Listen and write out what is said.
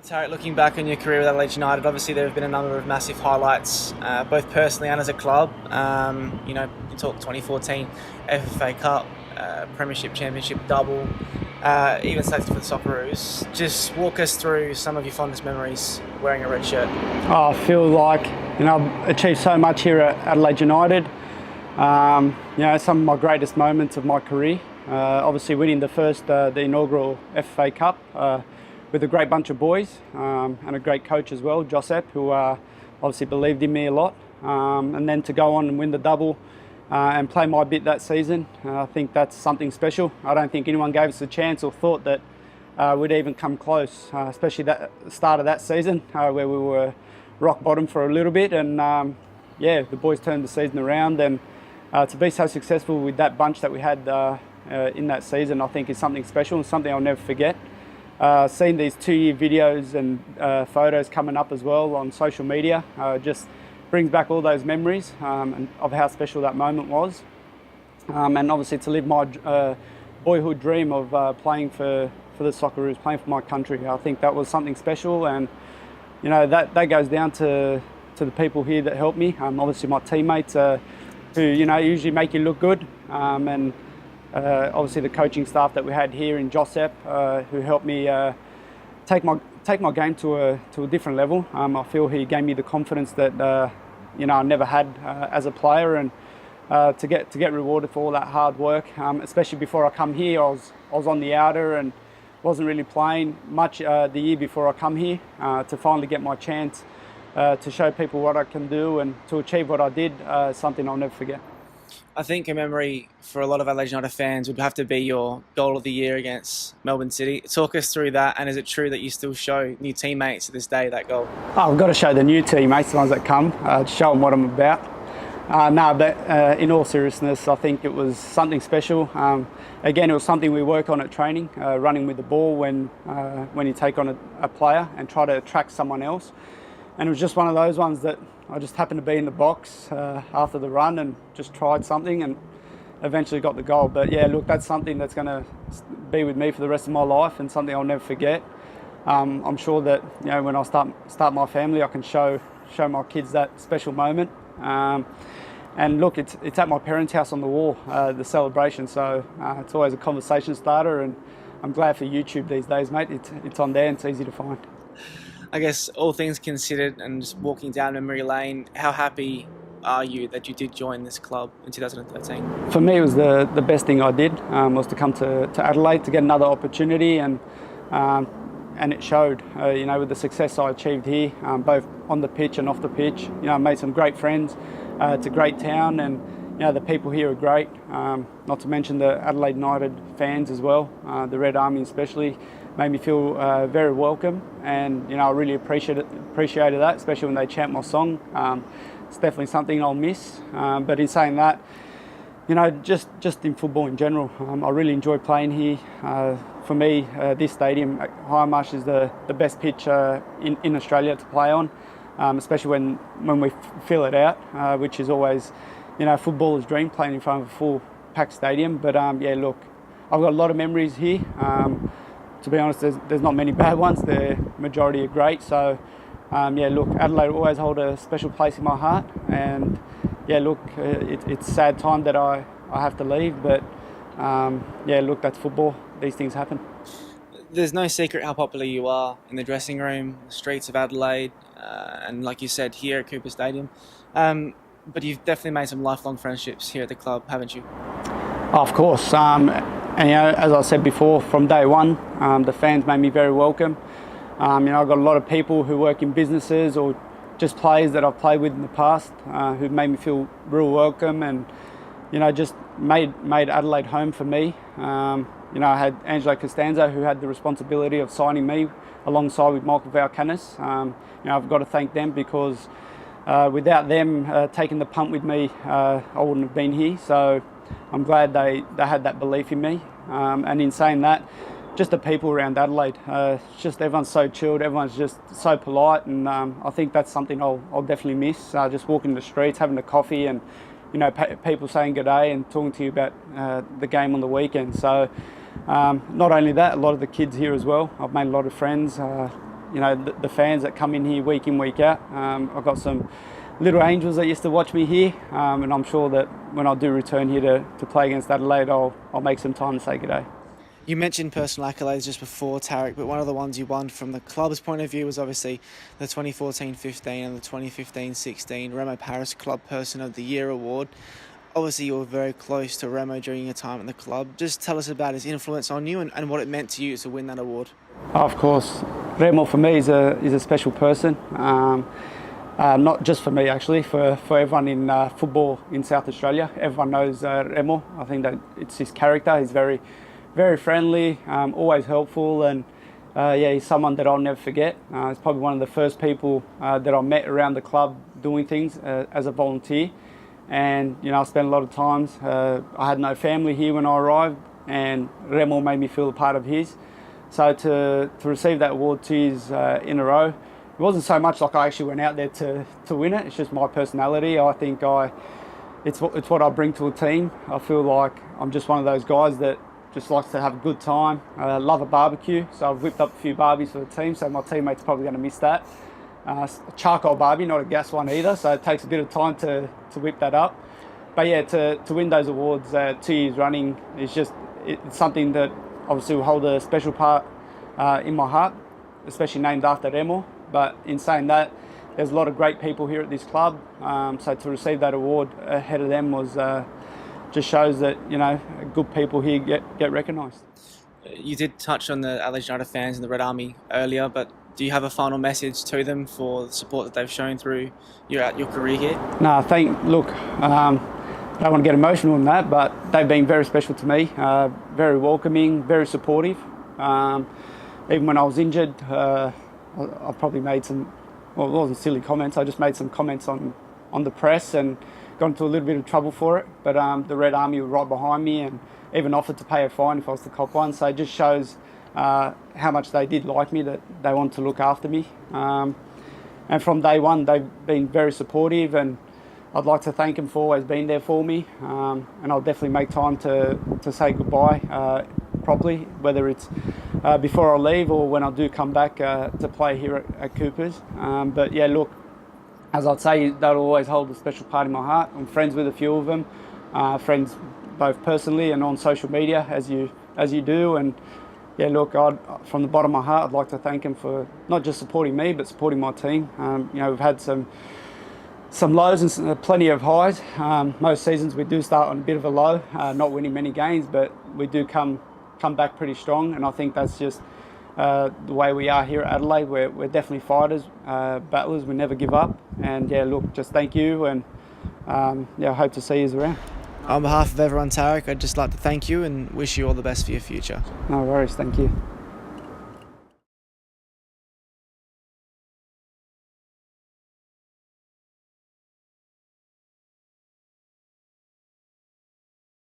Tarek, looking back on your career with Adelaide United, obviously there have been a number of massive highlights, both personally and as a club. You talk 2014 FFA Cup, Premiership, Championship double, even selected for the Socceroos. Just walk us through some of your fondest memories wearing a red shirt. I feel like I've achieved so much here at Adelaide United. Some of my greatest moments of my career. Obviously winning the inaugural FFA Cup with a great bunch of boys and a great coach as well, Josep, who obviously believed in me a lot. And then to go on and win the double and play my bit that season, I think that's something special. I don't think anyone gave us a chance or thought that we'd even come close, especially that start of that season where we were rock bottom for a little bit. And the boys turned the season around, and to be so successful with that bunch that we had in that season, I think is something special and something I'll never forget. Seeing these 2-year videos and photos coming up as well on social media just brings back all those memories and of how special that moment was. And obviously to live my boyhood dream of playing for the Socceroos, playing for my country, I think that was something special. And that goes down to the people here that helped me. Obviously my teammates who usually make you look good, and obviously the coaching staff that we had here in Josep, who helped me take my game to a different level. I feel he gave me the confidence that I never had as a player, and to get rewarded for all that hard work. Especially before I come here, I was on the outer and wasn't really playing much the year before I come here. To finally get my chance to show people what I can do and to achieve what I did, something I'll never forget. I think a memory for a lot of Adelaide United fans would have to be your goal of the year against Melbourne City. Talk us through that, and is it true that you still show new teammates to this day that goal? I've got to show the new teammates, the ones that come, to show them what I'm about. But in all seriousness, I think it was something special. Again, it was something we work on at training, running with the ball when you take on a player and try to attract someone else. And it was just one of those ones that I just happened to be in the box after the run and just tried something and eventually got the goal. But yeah, look, that's something that's going to be with me for the rest of my life and something I'll never forget. I'm sure that when I start my family, I can show my kids that special moment. And look, it's at my parents' house on the wall, the celebration. So it's always a conversation starter, and I'm glad for YouTube these days, mate. It's on there and it's easy to find. I guess all things considered, and just walking down memory lane, how happy are you that you did join this club in 2013? For me, it was the best thing I did, was to come to Adelaide to get another opportunity, and it showed. With the success I achieved here, both on the pitch and off the pitch. I made some great friends. It's a great town, and the people here are great. Not to mention the Adelaide United fans as well, the Red Army especially. Made me feel very welcome, and I really appreciated that, especially when they chant my song. It's definitely something I'll miss. But in saying that, just in football in general, I really enjoy playing here. For me, this stadium, High is the best pitch in Australia to play on, especially when we fill it out, which is always footballer's dream, playing in front of a full packed stadium. But look, I've got a lot of memories here. To be honest, there's not many bad ones. The majority are great. So, look, Adelaide will always hold a special place in my heart. And look, it's a sad time that I have to leave. But look, that's football. These things happen. There's no secret how popular you are in the dressing room, the streets of Adelaide, and like you said, here at Cooper Stadium. But you've definitely made some lifelong friendships here at the club, haven't you? Of course. And as I said before, from day one, the fans made me very welcome. I've got a lot of people who work in businesses or just players that I've played with in the past who made me feel real welcome, and just made Adelaide home for me. I had Angelo Costanzo, who had the responsibility of signing me alongside with Michael Valkanis. I've got to thank them because without them taking the punt with me, I wouldn't have been here. So I'm glad they had that belief in me. And in saying that, just the people around Adelaide, just everyone's so chilled, everyone's just so polite, and I think that's something I'll definitely miss. Just walking the streets, having a coffee, and people saying good day and talking to you about the game on the weekend. So not only that, a lot of the kids here as well. I've made a lot of friends. the fans that come in here week in, week out. I've got some little angels that used to watch me here, and I'm sure that when I do return here to play against Adelaide, I'll make some time to say good day. You mentioned personal accolades just before, Tarek, but one of the ones you won from the club's point of view was obviously the 2014-15 and the 2015-16 Remo Paris Club Person of the Year award. Obviously, you were very close to Remo during your time at the club. Just tell us about his influence on you and what it meant to you to win that award. Oh, of course, Remo for me is a special person. Not just for me, actually, for everyone in football in South Australia. Everyone knows Remo. I think that it's his character. He's very, very friendly, always helpful, and he's someone that I'll never forget. He's probably one of the first people that I met around the club doing things as a volunteer. And I spent a lot of times. I had no family here when I arrived, and Remo made me feel a part of his. So to receive that award 2 years in a row, it wasn't so much like I actually went out there to win it. It's just my personality. I think it's what I bring to a team. I feel like I'm just one of those guys that just likes to have a good time. I love a barbecue, so I've whipped up a few barbies for the team, so my teammates are probably going to miss that. A charcoal barbie, not a gas one either, so it takes a bit of time to whip that up. But yeah, to win those awards 2 years running is just it's something that obviously will hold a special part in my heart, especially named after Remo. But in saying that, there's a lot of great people here at this club, so to receive that award ahead of them was just shows that good people here get recognised. You did touch on the Adelaide United fans and the Red Army earlier, but do you have a final message to them for the support that they've shown through your career here? No, I don't want to get emotional on that, but they've been very special to me, very welcoming, very supportive. Even when I was injured, I probably made some, well, it wasn't silly comments, I just made some comments on the press and got into a little bit of trouble for it. But the Red Army were right behind me and even offered to pay a fine if I was to cop one. So it just shows how much they did like me, that they wanted to look after me. And from day one, they've been very supportive, and I'd like to thank them for always being there for me. And I'll definitely make time to say goodbye properly, whether it's before I leave or when I do come back to play here at Coopers. But yeah, look, as I'd say, they'll always hold a special part in my heart. I'm friends with a few of them, friends both personally and on social media, as you do. And yeah, look, from the bottom of my heart, I'd like to thank them for not just supporting me, but supporting my team. We've had some lows and plenty of highs. Most seasons we do start on a bit of a low, not winning many games, but we do come back pretty strong. And I think that's just the way we are here at Adelaide. We're definitely fighters, battlers. We never give up. And yeah, look, just thank you, and I hope to see you around. On behalf of everyone, Tarek, I'd just like to thank you and wish you all the best for your future. No worries, thank you.